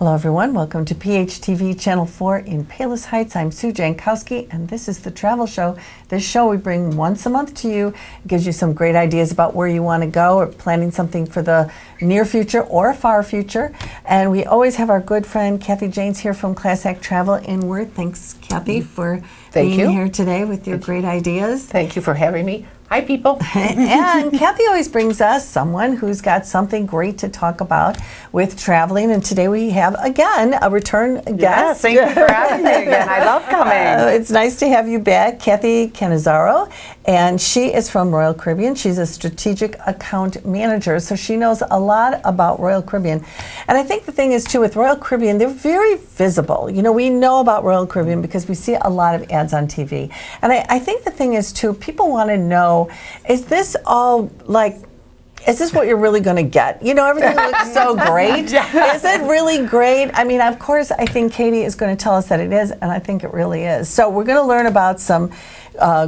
Hello everyone, welcome to PHTV Channel 4 in Palos Heights. I'm Sue Jankowski and this is The Travel Show. This show we bring once a month to you. It gives you some great ideas about where you want to go or planning something for the near future or far future. And we always have our good friend Kathy Janes here from Class Act Travel Inward. Thanks Kathy for being here today with your great ideas. Thank you for having me. Hi, people. And Kathy always brings us someone who's got something great to talk about with traveling. And today we have, again, a return guest. Yes, thank you for having me again. I love coming. It's nice to have you back, Kathy Cannizzaro. And she is from Royal Caribbean. She's a strategic account manager, so she knows a lot about Royal Caribbean. And I think the thing is, too, with Royal Caribbean, they're very visible. You know, we know about Royal Caribbean because we see a lot of ads on TV. And I think the thing is, too, people want to know, is this all like, is this what you're really going to get? You know, everything looks so great. Is it really great? I mean, of course, I think Katie is going to tell us that it is, and I think it really is. So we're going to learn about some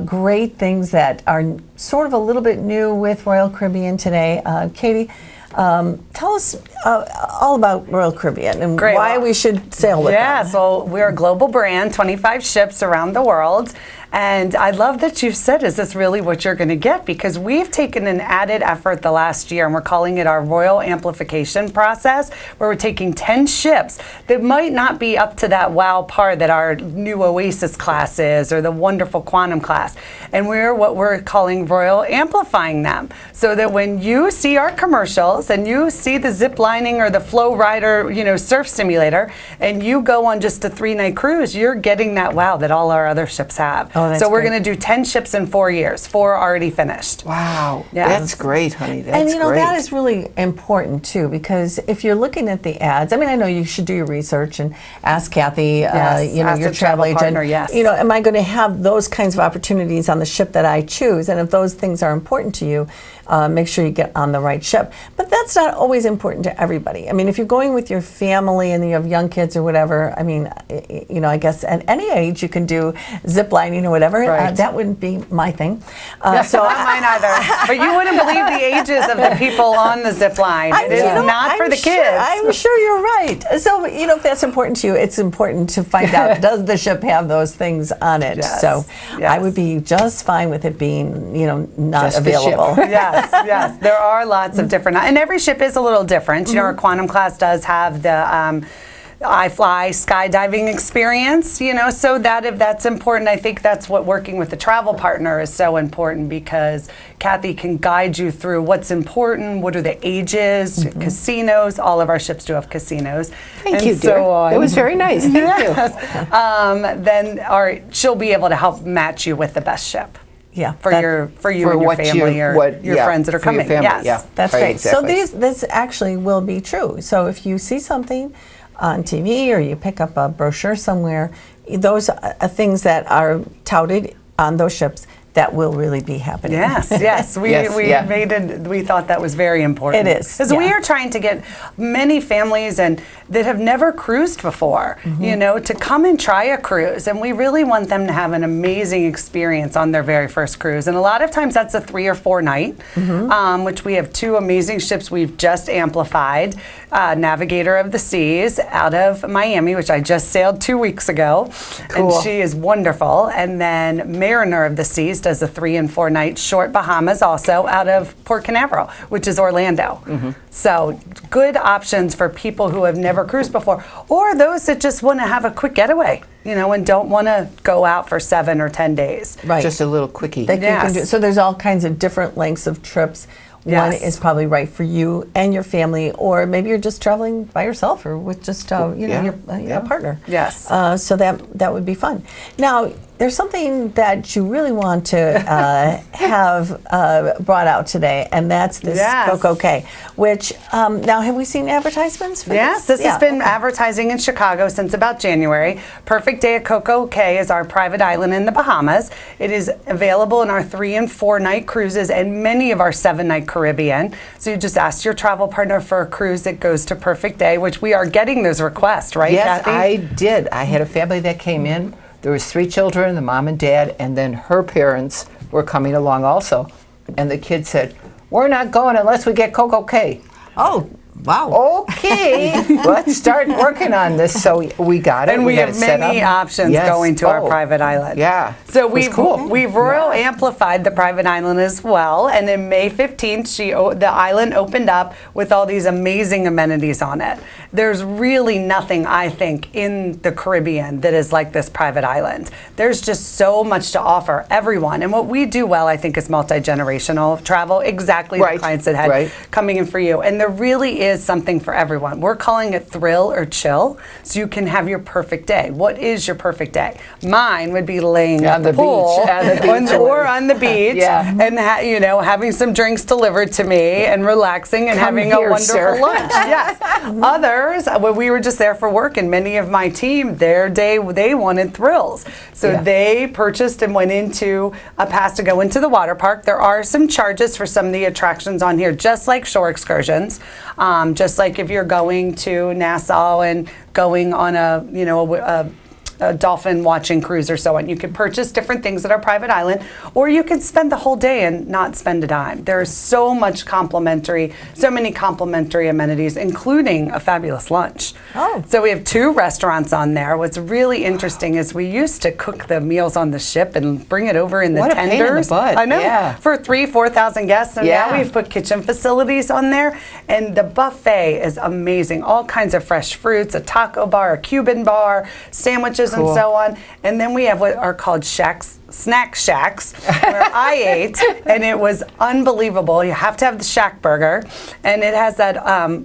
great things that are sort of a little bit new with Royal Caribbean today. Katie, tell us all about Royal Caribbean and why we should sail with them. Yeah, so we're a global brand, 25 ships around the world. And I love that you said, is this really what you're going to get? Because we've taken an added effort the last year, and we're calling it our Royal Amplification process, where we're taking 10 ships that might not be up to that wow par that our new Oasis class is, or the wonderful Quantum class. And we're what we're calling Royal Amplifying them, so that when you see our commercials and you see the zip lining or the Flow Rider, you know, surf simulator, and you go on just a 3-night cruise, you're getting that wow that all our other ships have. So we're going to do 10 ships in 4 years, 4 already finished. Wow, that's great, honey. That's and you know, great. that is really important too, because if you're looking at the ads, I mean, I know you should do your research and ask Kathy, you know, your travel agent, partner, you know, am I going to have those kinds of opportunities on the ship that I choose? And if those things are important to you, make sure you get on the right ship. But that's not always important to everybody. I mean, if you're going with your family and you have young kids or whatever, I mean, you know, I guess at any age you can do zip lining or whatever. That wouldn't be my thing. So not mine either. But you wouldn't believe the ages of the people on the zip line. It is not for the kids. I'm sure you're right. So, you know, if that's important to you, it's important to find out, does the ship have those things on it? So I would be just fine with it being, you know, not just available. Yes, there are lots of different, and every ship is a little different. You know, our Quantum class does have the I-Fly skydiving experience, you know, so that if that's important, I think that's what working with the travel partner is so important, because Kathy can guide you through what's important, what are the ages, casinos. All of our ships do have casinos. Thank you, dear. It was very nice. Thank you. Then she'll be able to help match you with the best ship. Yeah, for you and your family or your friends that are coming. Yes, that's right. Exactly. So this actually will be true. So if you see something on TV or you pick up a brochure somewhere, those are things that are touted on those ships that will really be happening. Yes. We thought that was very important. It is. Because we are trying to get many families and that have never cruised before, you know, to come and try a cruise. And we really want them to have an amazing experience on their very first cruise. And a lot of times that's a 3 or 4 night, which we have 2 amazing ships we've just amplified. Navigator of the Seas out of Miami, which I just sailed 2 weeks ago. Cool. And she is wonderful. And then Mariner of the Seas does a 3 and 4 night short Bahamas, also out of Port Canaveral, which is Orlando. So good options for people who have never cruised before, or those that just want to have a quick getaway, you know, and don't want to go out for 7 or 10 days. Right. Just a little quickie. So there's all kinds of different lengths of trips. One is probably right for you and your family, or maybe you're just traveling by yourself or with just you know, your partner. Yes. So that would be fun. Now, there's something that you really want to have brought out today, and that's this Coco Cay, which, now have we seen advertisements for this? This has been advertising in Chicago since about January. Perfect Day at Coco Cay is our private island in the Bahamas. It is available in our 3 and 4 night cruises and many of our 7-night Caribbean. So you just ask your travel partner for a cruise that goes to Perfect Day, which we are getting those requests, right, Yes, Kathy? I did. I had a family that came in. There was 3 children, the mom and dad, and then her parents were coming along also. And the kid said, "We're not going unless we get Coco Cay." Oh, Wow. Okay, let's start working on this. So we got it. And we got have it set many up. options Yes. going to our Oh, private island. Yeah. So It was we've royal amplified the private island as well. And in May 15th, the island opened up with all these amazing amenities on it. There's really nothing, I think, in the Caribbean that is like this private island. There's just so much to offer everyone. And what we do well, I think, is multi-generational travel. Exactly Right, the clients that had right. coming in for you. And there really is something for everyone. We're calling it thrill or chill, so you can have your perfect day. What is your perfect day? Mine would be laying On at the the pool beach, on the beach or on the beach, Yeah. and having some drinks delivered to me and relaxing and Come having here, a wonderful sir. lunch. Yes. Others, when we were just there for work, and many of my team, their day they wanted thrills, so Yeah. they purchased and went into a pass to go into the water park. There are some charges for some of the attractions on here, just like shore excursions, just like if you're going to Nassau and going on a dolphin watching cruise or so on. You can purchase different things at our private island, or you can spend the whole day and not spend a dime. There's so many complimentary amenities, including a fabulous lunch. Oh. So we have 2 restaurants on there. What's really interesting is we used to cook the meals on the ship and bring it over in the What a pain in the tenders. butt, I know, yeah. for 3,000-4,000 guests. And Yeah. now we've put kitchen facilities on there, and the buffet is amazing. All kinds of fresh fruits, a taco bar, a Cuban bar, sandwiches, and Cool. so on. And then we have what are called snack shacks, where I ate, and it was unbelievable. You have to have the Shack burger, and it has that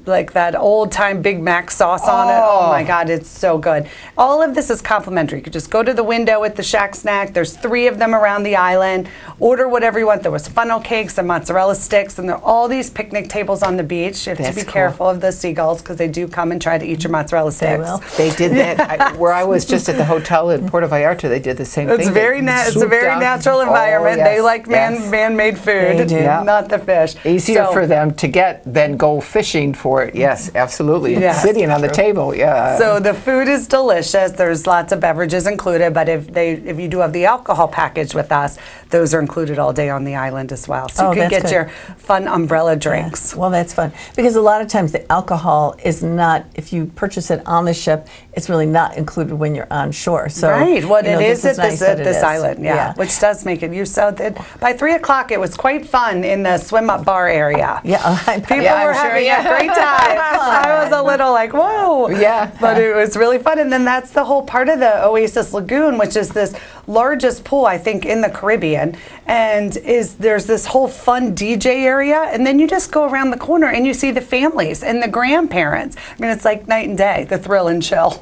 like that old time Big Mac sauce on it. Oh my God, it's so good. All of this is complimentary. You could just go to the window at the Shack snack. There's 3 of them around the island. Order whatever you want. There was funnel cakes and mozzarella sticks, and there are all these picnic tables on the beach. You have to That's be cool. careful of the seagulls because they do come and try to eat your mozzarella sticks. will. They did that where I was just at the hotel in Puerto Vallarta. They did the same thing. It's They very it's a swooped very down. natural Oh, environment. yes, They like yes. man-made food, They do. Yeah. not the fish. Easier So- for them to get than go fishing for it. Yes, absolutely. It's Yes. sitting on the table. Yeah. So the food is delicious. There's lots of beverages included, but if you do have the alcohol package with us, those are included all day on the island as well. So Oh, you can that's get good. your fun umbrella drinks. Well, that's fun because a lot of times the alcohol is not. If you purchase it on the ship, it's really not included when you're on shore. So Right. What you know, it is this at nice that it this is. island, yeah, which does make it. You saw that by 3 o'clock, it was quite fun in the swim up bar area. Yeah, People Yeah, were I'm sure, having yeah. a great time. I was a little like, whoa. Yeah. But it was really fun. And then that's the whole part of the Oasis Lagoon, which is this largest pool, I think, in the Caribbean. And there's this whole fun DJ area. And then you just go around the corner and you see the families and the grandparents. I mean, it's like night and day, the thrill and chill.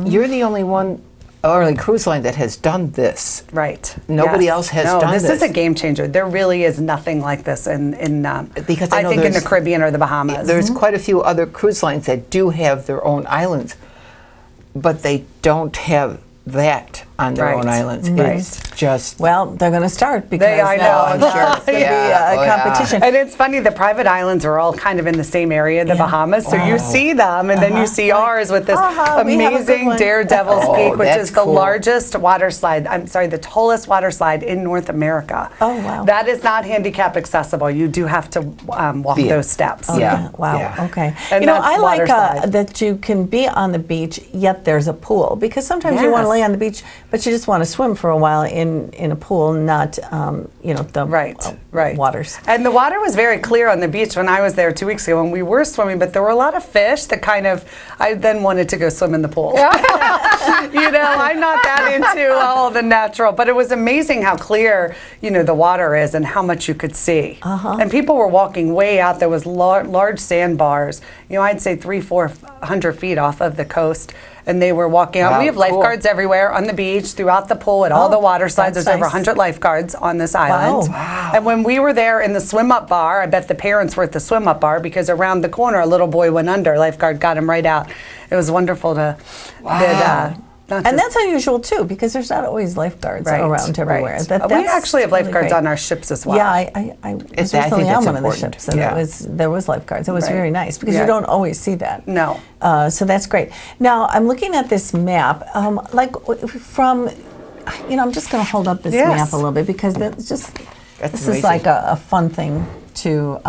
You're the only one, or only cruise line that has done this. Right. Nobody Yes. else has no, done this. this. Is a game changer. There really is nothing like this Because I know think in the there's- Caribbean or the Bahamas. There's quite a few other cruise lines that do have their own islands, but they don't have that on their own Right. islands. Right. It's just Well, they're going to start because I know, now I'm it's sure. going to be Yeah. a Oh, yeah. competition. And it's funny, the private islands are all kind of in the same area, the Yeah. Bahamas. So you see them, and then you see ours with this we have a good amazing one. Daredevil's Oh, Peak, which that's is the cool. largest water slide. I'm sorry, the tallest water slide in North America. Oh, wow. That is not handicap accessible. You do have to walk Yeah. those steps. Oh, Yeah. Wow. Yeah. Okay. And you know, that's I water like slide. that you can be on the beach, yet there's a pool. Because sometimes you want Yes. to lay on the beach, but you just want to swim for a while in a pool, not the Right. waters. And the water was very clear on the beach when I was there 2 weeks ago when we were swimming, but there were a lot of fish that I then wanted to go swim in the pool. I'm not that into all the natural, but it was amazing how clear, the water is and how much you could see. And people were walking way out. There was large sandbars, I'd say 300-400 feet off of the coast. And they were walking out. Wow, We have cool. lifeguards everywhere on the beach, throughout the pool, at all the water slides. that's There's over nice. 100 lifeguards on this island. Wow. And when we were there in the swim up bar, I bet the parents were at the swim up bar because around the corner a little boy went under. Lifeguard got him right out. It was wonderful to. And that's unusual too, because there's not always lifeguards around everywhere. Right. That's We actually have really lifeguards great. on our ships as well. Yeah, I was I think recently on that's one of the important. ships, and Yeah. there was lifeguards. It was Right. very nice because Yeah. you don't always see that. No. So that's great. Now I'm looking at this map, from. I'm just going to hold up this Yes. map a little bit because this is amazing. like a fun thing to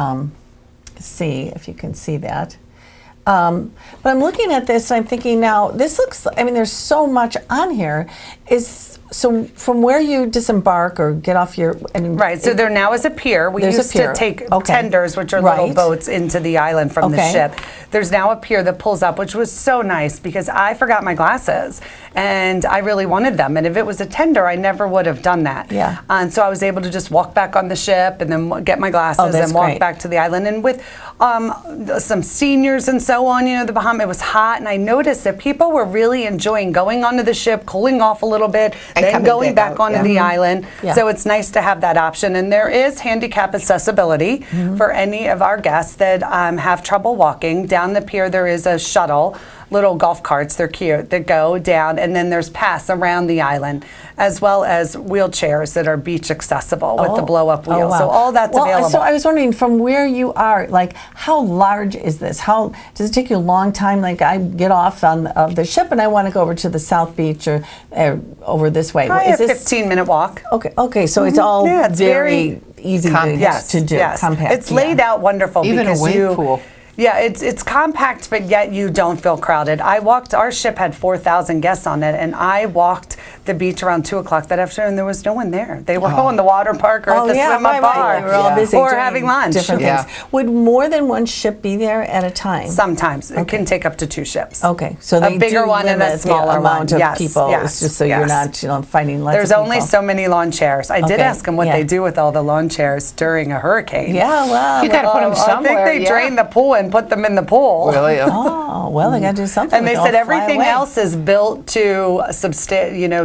see, if you can see that. But I'm looking at this and I'm thinking now, this looks, I mean, there's so much on here. So from where you disembark or get off your... Right, so there now is a pier. We There's a used pier. to take Okay. tenders, which are little Right. boats, into the island from the Okay. ship. There's now a pier that pulls up, which was so nice because I forgot my glasses and I really wanted them. And if it was a tender, I never would have done that. Yeah. And so I was able to just walk back on the ship and then get my glasses that's and walk great. back to the island. And with some seniors and so on, you know, the Bahamas, it was hot, and I noticed that people were really enjoying going onto the ship, cooling off a little bit, And then coming going back back out, onto yeah. the island. Yeah. So it's nice to have that option. And there is handicap accessibility for any of our guests that have trouble walking. Down the pier, there is a shuttle, little golf carts, they're cute, that go down, and then there's paths around the island, as well as wheelchairs that are beach accessible with the blow-up wheel. wow. So all that's Well, available. So I was wondering, from where you are, like, how large is this? How does it take you a long time? Like, I get off on the ship and I want to go over to the South Beach or over this way. Probably Is a this 15-minute walk. okay? So it's all Yeah, it's very easy Compact. to do. Yes. Compact. It's laid yeah. out wonderful Even a because wave you. pool. Yeah, it's compact, but yet you don't feel crowded. Our ship had 4,000 guests on it, and I walked the beach around 2 o'clock that afternoon, and there was no one there. They were all in the water park or at the swim up bar. They were all Yeah. busy Or doing having lunch. Different Yeah. things. Would more than one ship be there at a time? Sometimes. It can take up to 2 ships. Okay, so A they bigger do one and a limit smaller the amount one. of Yes, people. yes, It's just so you're yes. not, finding lots There's of only people. so many lawn chairs. I did Okay, ask them what yeah. they do with all the lawn chairs during a hurricane. Yeah, well, You gotta put them I somewhere. think they yeah. drain the pool and put them in the pool. Really? oh, well, they got to do something. And they Don't said fly everything away. else is built to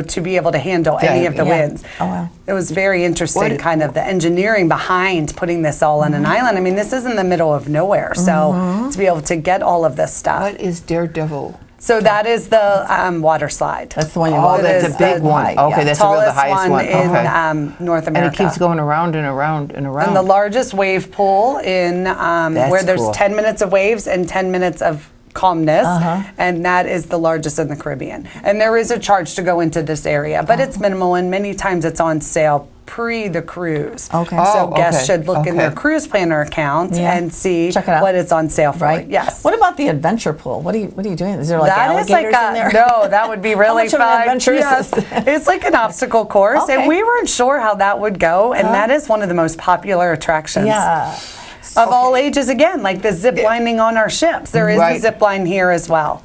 to be able to handle any of the Yeah. winds. Oh, wow. It was very interesting, What- kind of the engineering behind putting this all on an island. I mean, this is in the middle of nowhere, so to be able to get all of this stuff. What is Daredevil? So that is the water slide. That's the one you Oh, want. that's is a big the one. height, Okay, yeah. that's the tallest highest one. in Okay. North And America. it keeps going around and around and around. And the largest wave pool in where there's cool. 10 minutes of waves and 10 minutes of calmness, Uh-huh. and that is the largest in the Caribbean. And there is a charge to go into this area, but it's minimal, and many times it's on sale pre the cruise. Okay. So Oh, guests okay, should look in their okay. cruise planner account Yeah. and see Check it out. what it's on sale for. Right. Yes. What about the adventure pool? What are you doing? Is there like That is like alligators in there? no, that would be really much of an fun. adventure is Yes. this? It's like an obstacle course, Okay. and we weren't sure how that would go, and that is one of the most popular attractions. Yeah. Of all ages, again, like the zip lining on our ships. There is a Right. zip line here as well.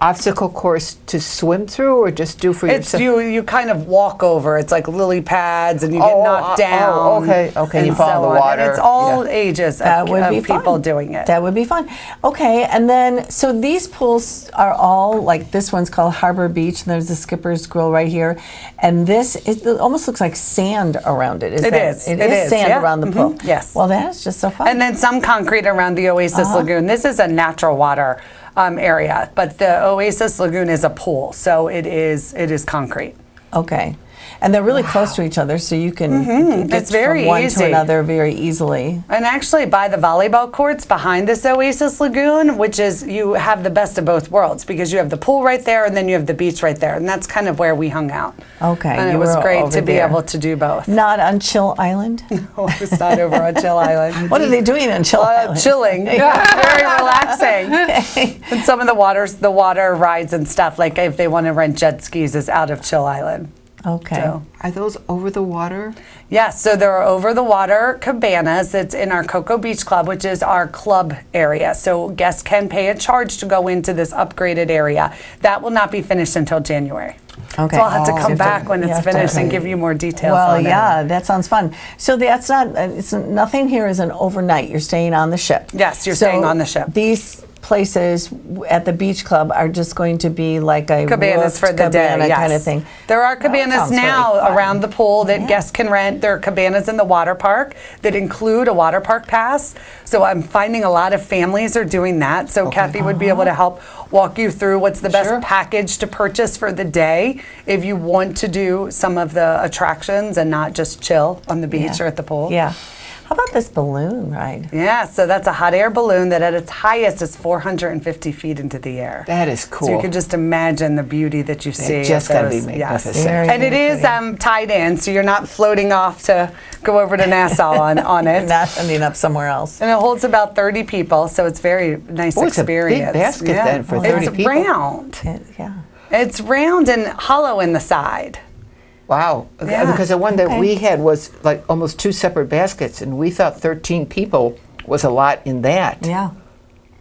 Obstacle course to swim through or just do for It's yourself? you kind of walk over. It's like lily pads, and you get Oh, knocked oh, down. okay, okay, and you fall in the so on. water, And it's all yeah. ages That of, would of be people fun. doing it. That would be fun. Okay, and then so these pools are all like this one's called Harbor Beach, and there's the Skipper's Grill right here, and this it almost looks like sand around it. It is. It It is is, sand yeah. around the pool. Mhm, yes. Well, that is just so fun. And then some concrete around the Oasis Lagoon. This is a natural water area, but the Oasis Lagoon is a pool, so it is concrete. okay. And they're really close to each other, so you can get It's very from one easy. to another very easily. And actually, by the volleyball courts behind this Oasis Lagoon, which is you have the best of both worlds because you have the pool right there and then you have the beach right there, and that's kind of where we hung out. Okay, and it you was were great over to be there. able to do both. Not on Chill Island. It's not over on Chill Island. What are they doing on Chill Island? Chilling, very relaxing. And some of the water rides and stuff, like if they want to rent jet skis, is out of Chill Island. Okay. So. Are those over the water? Yes, so there are over-the-water cabanas. It's in our Cocoa Beach Club, which is our club area. So guests can pay a charge to go into this upgraded area. That will not be finished until January. Okay. So I'll have to Oh. come You have to- back when you it's have to- finished and give you more details Well, on it. yeah, that sounds fun. So that's not, it's nothing here is an overnight. You're staying on the ship. Yes, you're So staying on the ship. These places at the beach club are just going to be like a Cabanas roofed for the day, cabana yes. kind of thing. There are That cabanas sounds really now fun. around the pool that guests can rent. There are cabanas in the water park that include a water park pass. So I'm finding a lot of families are doing that. So Kathy would be able to help walk you through what's the best Sure. package to purchase for the day if you want to do some of the attractions and not just chill on the beach Yeah. or at the pool. Yeah. How about this balloon ride? Yeah, so that's a hot air balloon that at its highest is 450 feet into the air. That is cool. So you can just imagine the beauty that you see. just of gotta be those. magnificent. Yes. Very, And it very is pretty. tied in, so you're not floating off to go over to Nassau on it. Not ending up somewhere else. And it holds about 30 people, so it's very nice Oh, it's a big experience. basket then for 30 it's people. round. Yeah. It's round and hollow in the side. Wow. Yeah. Because the one that Okay. we had was like almost 2 separate baskets, and we thought 13 people was a lot in that. Yeah.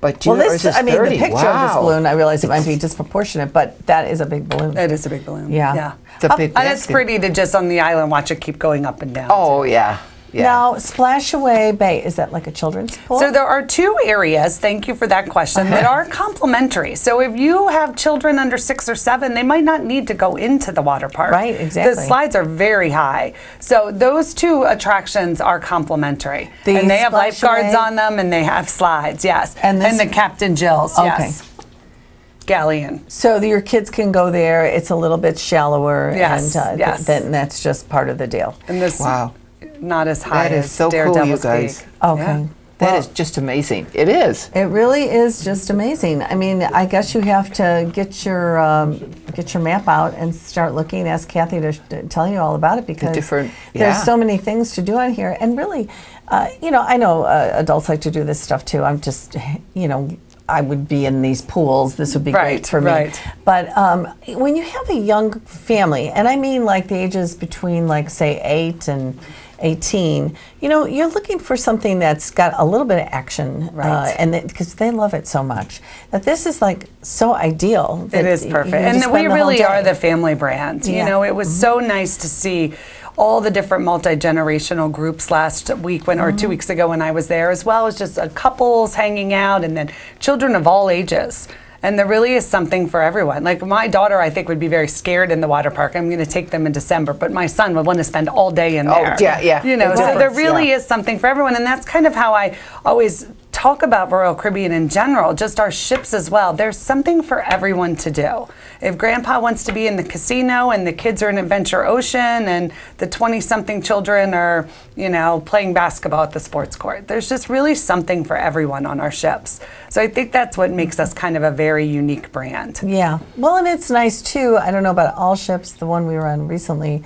But Well, yours this, is I mean, 30. the picture of this Wow. balloon, I realize it might be disproportionate, but that is a big balloon. It is a big balloon. Yeah. Yeah. It's a big And it's basket. pretty to just on the island watch it keep going up and down. Oh, yeah. Yeah. Now, Splash Away Bay, is that like a children's pool? So there are 2 areas, thank you for that question, that are complementary. So if you have children under 6 or 7, they might not need to go into the water park. Right, exactly. The slides are very high. So those 2 attractions are complementary. The And they have Splash lifeguards Away- on them and they have slides, yes. And this- the Captain Jill's, Okay. yes. Galleon. So your kids can go there. It's a little bit shallower, Yes, and yes. then that's just part of the deal. And this Wow. not as high That is as so cool, Daredevil's you guys. Peak. Okay. Yeah. That Well, is just amazing. It is. It really is just amazing. I mean, I guess you have to get your map out and start looking. Ask Kathy to tell you all about it because different- there's yeah. so many things to do on here. And really, I know adults like to do this stuff too. I'm just, I would be in these pools. This would be Right, great for me. right. But when you have a young family, and I mean like the ages between like say 8 and 18, you're looking for something that's got a little bit of action, Right. and because they love it so much that this is like so ideal. It that is you perfect. can And just we spend the whole really day. are the family brand. Yeah. It was so nice to see all the different multi-generational groups last week or 2 weeks ago when I was there, as well as just couples hanging out and then children of all ages. And there really is something for everyone. Like my daughter, I think, would be very scared in the water park. I'm going to take them in December, but my son would want to spend all day in there. yeah, yeah. So Right. there really Yeah. is something for everyone, and that's kind of how I always talk about Royal Caribbean in general, just our ships as well. There's something for everyone to do. If grandpa wants to be in the casino and the kids are in Adventure Ocean and the 20-something children are, playing basketball at the sports court, there's just really something for everyone on our ships. So I think that's what makes us kind of a very unique brand. Yeah. Well, and it's nice too. I don't know about all ships. The one we were on recently,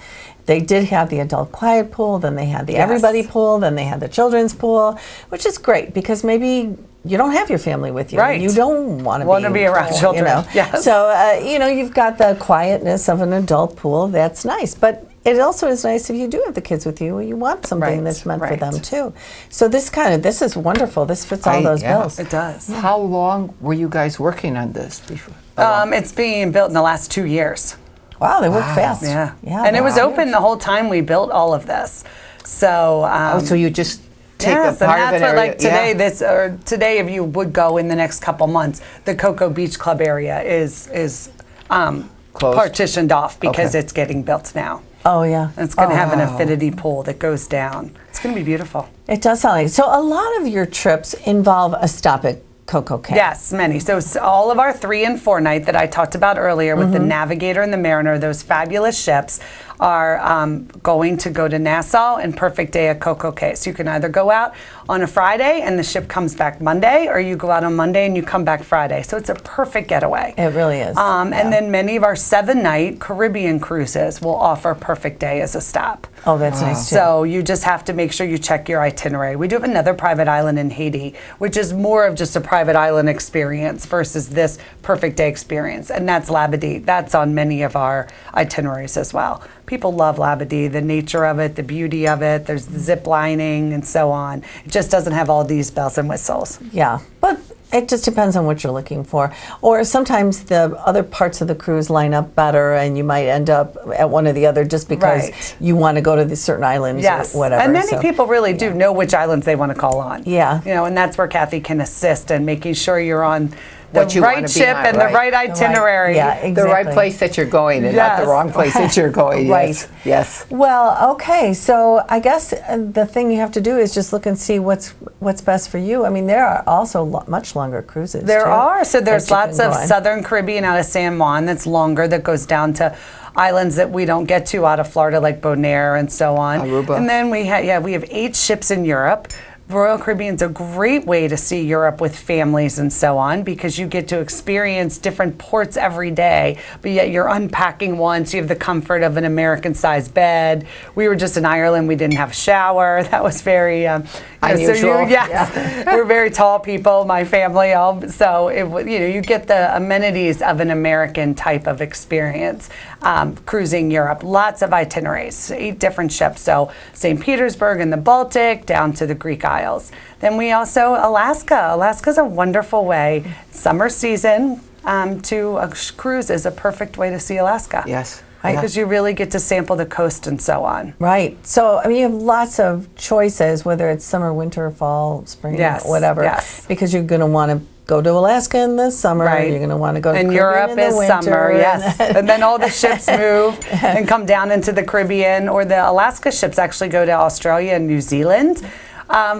they did have the adult quiet pool, then they had the Yes. everybody pool, then they had the children's pool, which is great because maybe you don't have your family with you. Right. You don't want to Wanna be around children. Yes. So, you've got the quietness of an adult pool. That's nice. But it also is nice if you do have the kids with you. You want something Right, that's meant for right. them too. So this is wonderful. This fits all those yeah. bills. It does. How long were you guys working on this before? It's being built in the last 2 years. Wow, they work fast. Yeah. Yeah. And it was wow. open the whole time we built all of this. So, So you just take yes, a part and of that's an what area. like today today if you would go in the next couple months, the Cocoa Beach Club area is Closed? partitioned off because Okay. it's getting built now. Oh yeah. And it's going to have an wow. affinity pool that goes down. It's going to be beautiful. It does sound like so. A lot of your trips involve a stop at Coco Cay. Yes, many. So all of our 3 and 4 night that I talked about earlier with the Navigator and the Mariner, those fabulous ships, are going to go to Nassau and Perfect Day at Coco Cay. So you can either go out on a Friday and the ship comes back Monday, or you go out on Monday and you come back Friday. So it's a perfect getaway. It really is. And then many of our 7-night Caribbean cruises will offer Perfect Day as a stop. Oh, that's nice too. So you just have to make sure you check your itinerary. We do have another private island in Haiti, which is more of just a private island experience versus this Perfect Day experience, and that's Labadee. That's on many of our itineraries as well. People love Labadee, the nature of it, the beauty of it. There's the zip lining and so on. It just doesn't have all these bells and whistles. Yeah, but it just depends on what you're looking for. Or sometimes the other parts of the cruise line up better, and you might end up at one or the other just because Right. you want to go to the certain islands Yes, or whatever. and many so- people really do know which islands they want to call on. Yeah. And that's where Kathy can assist in making sure you're on what you right want to be ship on, and the right itinerary. Yeah, exactly. The right place that you're going and not Yes. the wrong place that you're going. Right. Yes. Yes. Well, okay. So I guess the thing you have to do is just look and see what's best for you. I mean, there are also much longer cruises. There too, are. So that there's you lots can of go on. Southern Caribbean out of San Juan that's longer, that goes down to islands that we don't get to out of Florida, like Bonaire and so on. Aruba. And then we have 8 ships in Europe. Royal Caribbean's a great way to see Europe with families and so on, because you get to experience different ports every day, but yet you're unpacking once. You have the comfort of an American-sized bed. We were just in Ireland. We didn't have a shower. That was very Unusual. we're very tall people, my family. So you get the amenities of an American type of experience cruising Europe. Lots of itineraries, 8 different ships. So St. Petersburg and the Baltic down to the Greek Isles. Then we also Alaska. Alaska's a wonderful way. Summer season to cruise is a perfect way to see Alaska. Yes. Right, because you really get to sample the coast and so on. Right. So, I mean, you have lots of choices, whether it's summer, winter, fall, spring, Yes, whatever. yes. Because you're going to want to go to Alaska in the summer. Right. You're going to want to go to And Caribbean Europe in the is winter. summer, yes. And then all the ships move and come down into the Caribbean, or the Alaska ships actually go to Australia and New Zealand.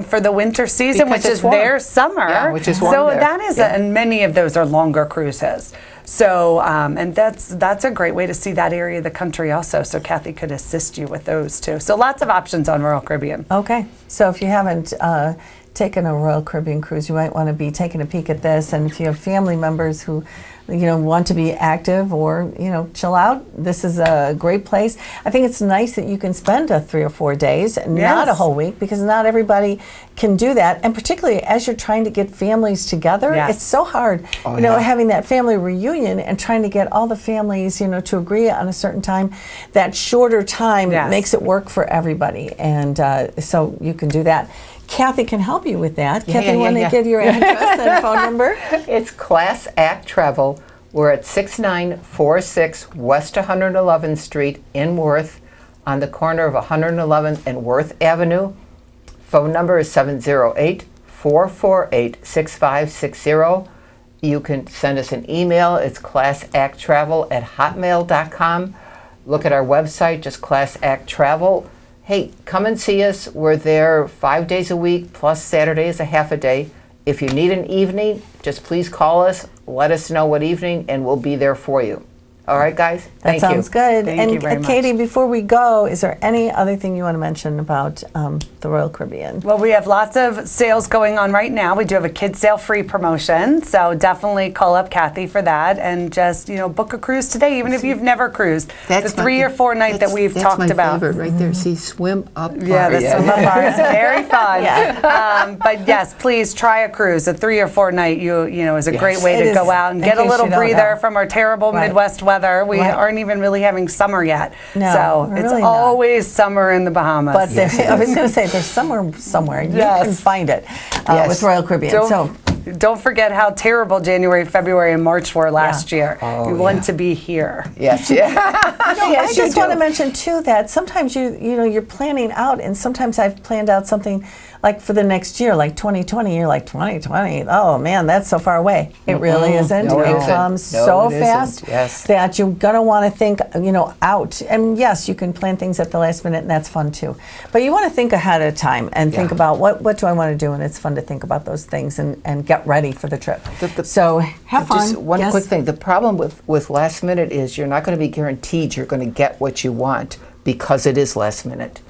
For the winter season, Because which it's is warm. their summer. Yeah, which is warm so there. that is, Yeah. and many of those are longer cruises. So, and that's a great way to see that area of the country also. So Kathy could assist you with those too. So lots of options on Royal Caribbean. Okay. So if you haven't taken a Royal Caribbean cruise, you might want to be taking a peek at this. And if you have family members who want to be active or chill out, this is a great place. I think it's nice that you can spend 3 or 4 days, not a whole week, because not everybody can do that. And particularly as you're trying to get families together, Yes. it's so hard. Having that family reunion and trying to get all the families to agree on a certain time. That shorter time Yes. makes it work for everybody, and so you can do that. Kathy can help you with that. Kathy, yeah, you want to yeah. give your address and phone number? It's Class Act Travel. We're at 6946 West 111th Street in Worth, on the corner of 111th and Worth Avenue. Phone number is 708-448-6560. You can send us an email. It's classacttravel@hotmail.com. Look at our website, just Class Act Travel. Hey, come and see us. We're there 5 days a week, plus Saturday is a half a day. If you need an evening, just please call us, let us know what evening, and we'll be there for you. All right, guys? That Thank you. sounds good. Thank and you very much. Katie, before we go, is there any other thing you want to mention about the Royal Caribbean? Well, we have lots of sales going on right now. We do have a kid sale free promotion, so definitely call up Kathy for that, and just book a cruise today, even if you've never cruised. The 3 or 4 night that we've talked about. That's my favorite right there. See, swim up. Yeah, the swim up bar is very fun. Yeah. But yes, please try a cruise. A 3 or 4 night is a great way It to is, go out and in get a case little you don't breather know. from our terrible Right. Midwest weather. We Right. aren't even really having summer yet. No, so we're it's really not. always summer in the Bahamas. But I was going to say, there's somewhere. You Yes. can find it Yes. with Royal Caribbean. Don't forget how terrible January, February, and March were last year. Oh, you want to be here. Yes, yeah. I just want to mention too that sometimes you're planning out, and sometimes I've planned out something like for the next year, like 2020. You're like 2020. Oh man, that's so far away. It really isn't. No, it it isn't. comes No, so it isn't. fast Yes. that you're gonna want to think, out. And yes, you can plan things at the last minute, and that's fun too. But you want to think ahead of time and think about what do I want to do, and it's fun to think about those things and get ready for the trip. So have fun. Just one Yes. quick thing. The problem with last minute is you're not going to be guaranteed you're going to get what you want because it is last minute.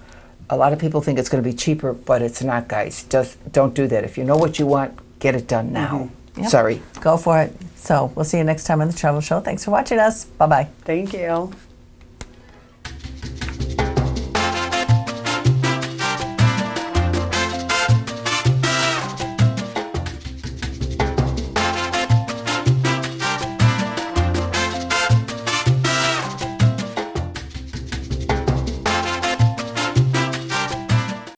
A lot of people think it's going to be cheaper, but it's not, guys. Just don't do that. If you know what you want, get it done now. Yep. Sorry. Go for it. So we'll see you next time on the Travel Show. Thanks for watching us. Bye-bye. Thank you.